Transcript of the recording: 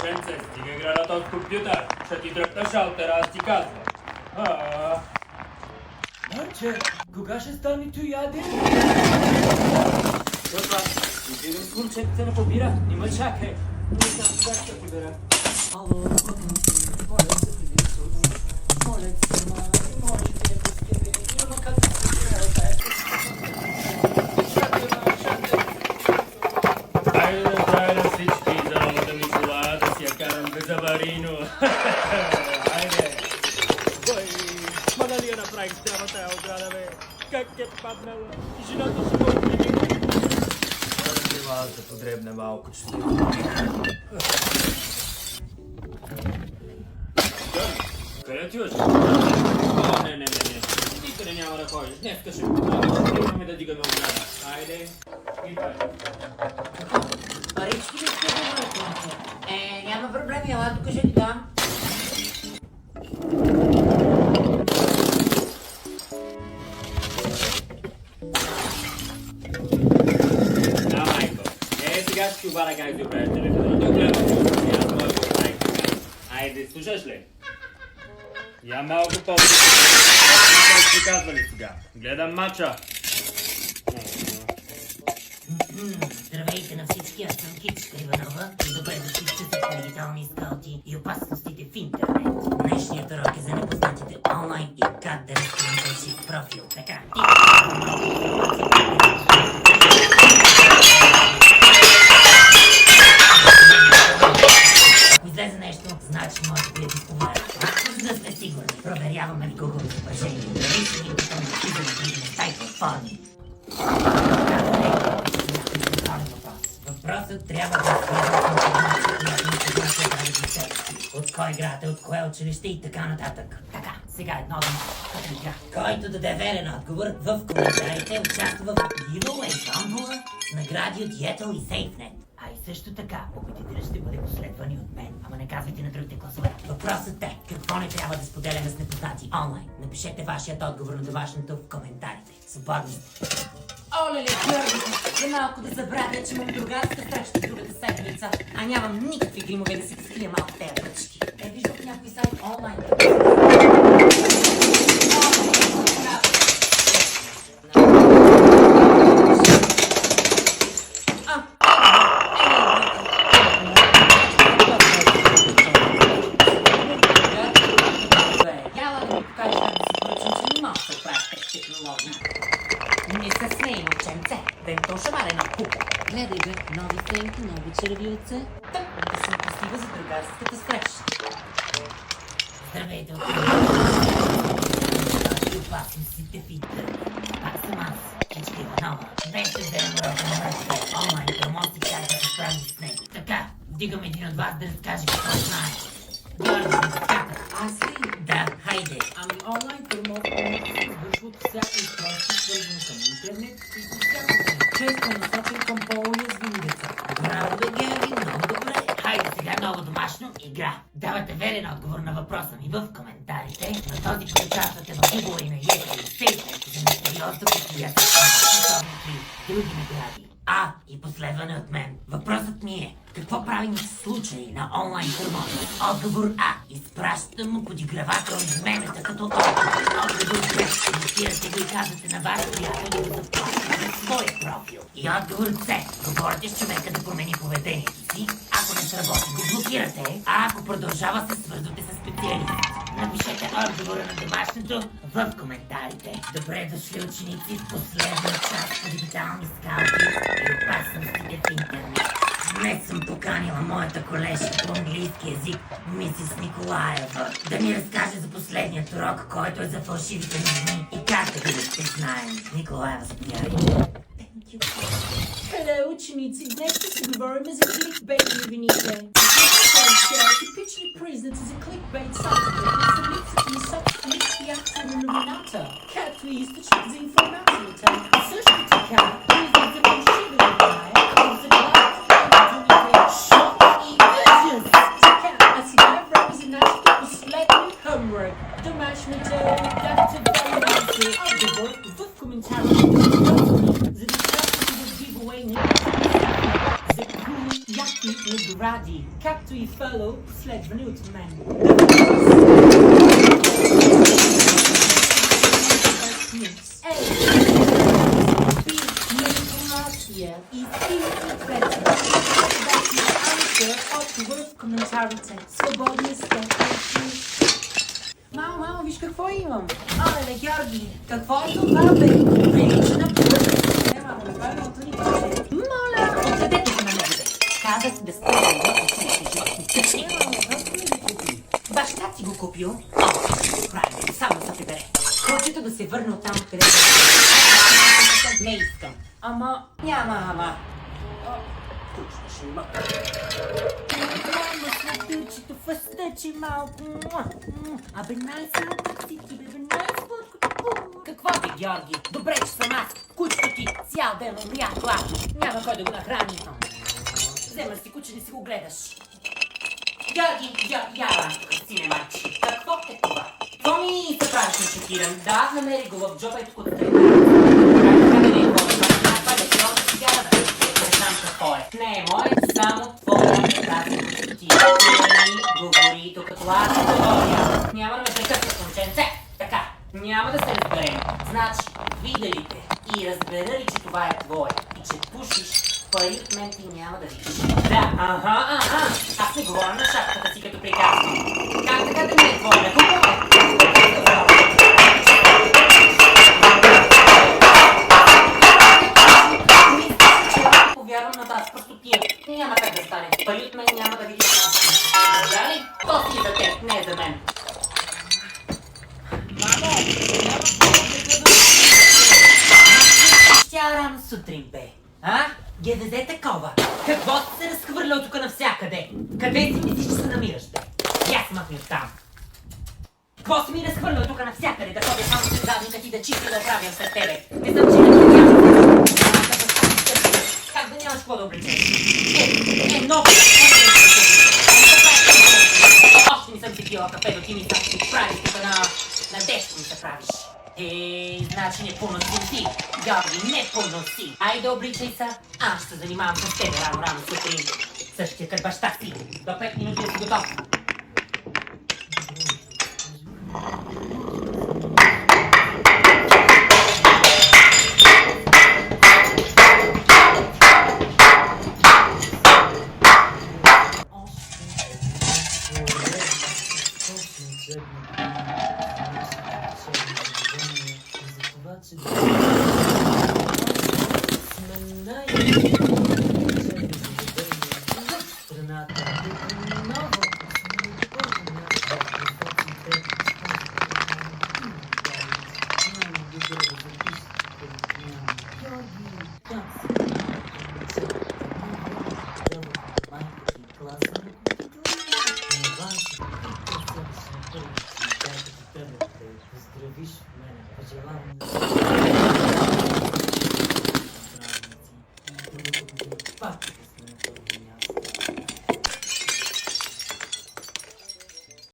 Ученце, стига игралата от компютър. Ще ти дръпна шалтера, аз ти казвам. Марче, кога ще стане тоя ден? Това, изигам с момчетите не побира. Нима чакай. Не знам кога ще ти бера. Ало, моля се ти ви суди. Моля се, може би не пускай бе. Няма как да се играе тая. Айде да правя на всички, за да ми кола, да си я карам без аварийно. Айде. Бой, ма нали я направих трябва тая ограда, бе? Как е паднала? И жената си го отмени. Била аз да подребна малко, че си. Къде ти отиш? Не. Никъде няма да ходиш. Днеска ще имаме да дигаме ограда. Айде. Идвай. Парички ли сте говорите? Няма проблеми, ела тук ще ви дам. Да, майко. Сега ще ти обада как да оправиш телефона. Той гледа, че аз мога да оправих така. Айде, слушаш ли? Я малко по-добре. Какво ти казвали сега? Гледам мача. Здравейте на всички, аз съм Кичка Иванова и добре дошли в часът на дигитални скаути и опасностите в интернет. Днешният урок е за непознатите онлайн и как да разкрием фалшив профил. Така, ако излезе нещо, значи може да ви повярват. За да сме сигурни, проверяваме ли Google изображение. Дали ще ни готови да влизаме в други места и платформи. Въпросът трябва да свързва информация, която информация прави за себе си. От кой играте, от кое училище и така нататък. Така, сега едно да игра. Който даде верен отговор в коментарите участва в giveaway томбола с награди от Yetl и SafeNet. А и също така, победителят ще бъде последвани от мен. Ама не казвайте на другите класове. Въпросът е, какво не трябва да споделяме с непознати онлайн? Напишете вашият отговор на домашното в коментарите. Свободни сте. Оле-ле, Георги, за малко да забравя, че имам другарска среща другата седмица, а нямам никакви гримове да се скрия малко тези пръчки. Виждам в някой сайт онлайн. Яла да ми покажеш как да си поръчам, че не мога да се оправя с технологии. Не се смей, момченце, да им то шамаре на купа. Гледай бе, нови сенки, нови червилце. Так, да съм красива за другарската среща. Здравейте, и опасностите в интернет. Пак съм аз, Кичка Иванова. Днес ще вземем урока на нашите онлайн промоции, как да се справим с него. Така, вдигам един от вас да разкаже какво знае. Георги, диската. Аз ли? Да, хайде. Ами онлайн промоции се извършват от всяко устройство, свързано към интернет и социалните. Често е насочен към по-уязвими деца. Браво бе, Георги, много добре. Хайде сега много домашно игра. Давате верен отговор на въпроса ми в коментарите. На този път участвате в giveaway на Yetl и SafeNet за мистериозно предприятие и други награди. И последване от мен. Въпросът ми е, какво правим в случай на онлайн тормоз? Отговор А. Изпращате му подигравател измената като отговор Б. Инвестирате го и казвате на ваши приятели да заплащате за своя профил. И отговор С. Говорите с човека да промени поведението си. Ако не сработи, го блокирате. А ако продължава, се свързвате с специалист. Напишете отговора на домашното в коментарите. Добре дошли ученици в последния час по дигитални скаути и опасностите в интернет. Днес съм поканила моята колежка по английски език, мисис Николаева, да ми разкаже за последният урок, който е за фалшивите новини и как да ги разпознаем. Николаева, заповядайте. Hello, ученици! Днес ще си говорим за кликбейт новините. Типични признаци за кликбейт сайтове са липсата на собственост и акция на новината, както и източник за информацията. Също така, признак за фалшиви новина е заглавието на думите шок и ужас. Така, а сега време за нашето последно homework. Домашното дадете варианти отговор в коментарите, за да участвате в giveaway на за cool Jackie McGrady, както и Фелоу, следвани от мен. Информация и ответа. Отговор в коментарите. Свободни сте. Мамо, виж какво имам. Алеле, Георги, какво е това, бе? Прилича на пръст. Мамо, правилното ни каже. Моля, отведете го на него, бе. Казах да спрем да слушате животни тъчни. Баща ти го купил? Правильно, само да се бере. Хочето да се върне оттам, където не искам. Ама, Няма. Мамо, сладючето, фъстъче малко. Абе, най-сладките, бе, най-сладкото. Какво бе, Георги? Добре, че съм аз. Кучето ти цял ден умря гладно. Няма кой да го нахрани. Вземаш си куче, не си го гледаш. Георги, яла, сине майче. Какво е това? Това ми се правиш на шокиран. Да, намери го в джоба и тук от не е мое, само твоя тази кутия. Ти ми говори, докато аз говоря. Няма да ме прекъсваш, момченце. Така, няма да се разберем. Значи, видели те и разберали, че това е твое и че пушиш, пари от мен ти няма да видиш. Да, ага. Аз не говоря на шапката си като приказвам. Как така да не е твоя? Повярвам на тази простотия. Няма как да стане. Пари от мен няма да видиш. Дали? То си за теб, не е за мен. Мамо, тя рано сутрин, бе. А? ГДЗ такова. Какво си се разхвърлял тук навсякъде? Къде си мислиш, че се намираш, бе? Я се махни оттам. Какво си ми разхвърлял тук навсякъде? Да ходя само с задника ти да чисти да оправям след тебе. Не съм, че не как да нямаш какво да облечеш? Много. Още не съм си пила кафето, ти ми се правиш тук на дешко ми се правиш. Значи не поносим ти. Георги, не поноси. Айде обличай се. Аз ще се занимавам с тебе рано сутрин. Същия като баща си. До 5 минути да си готов. Поздравиш мене, пожелавам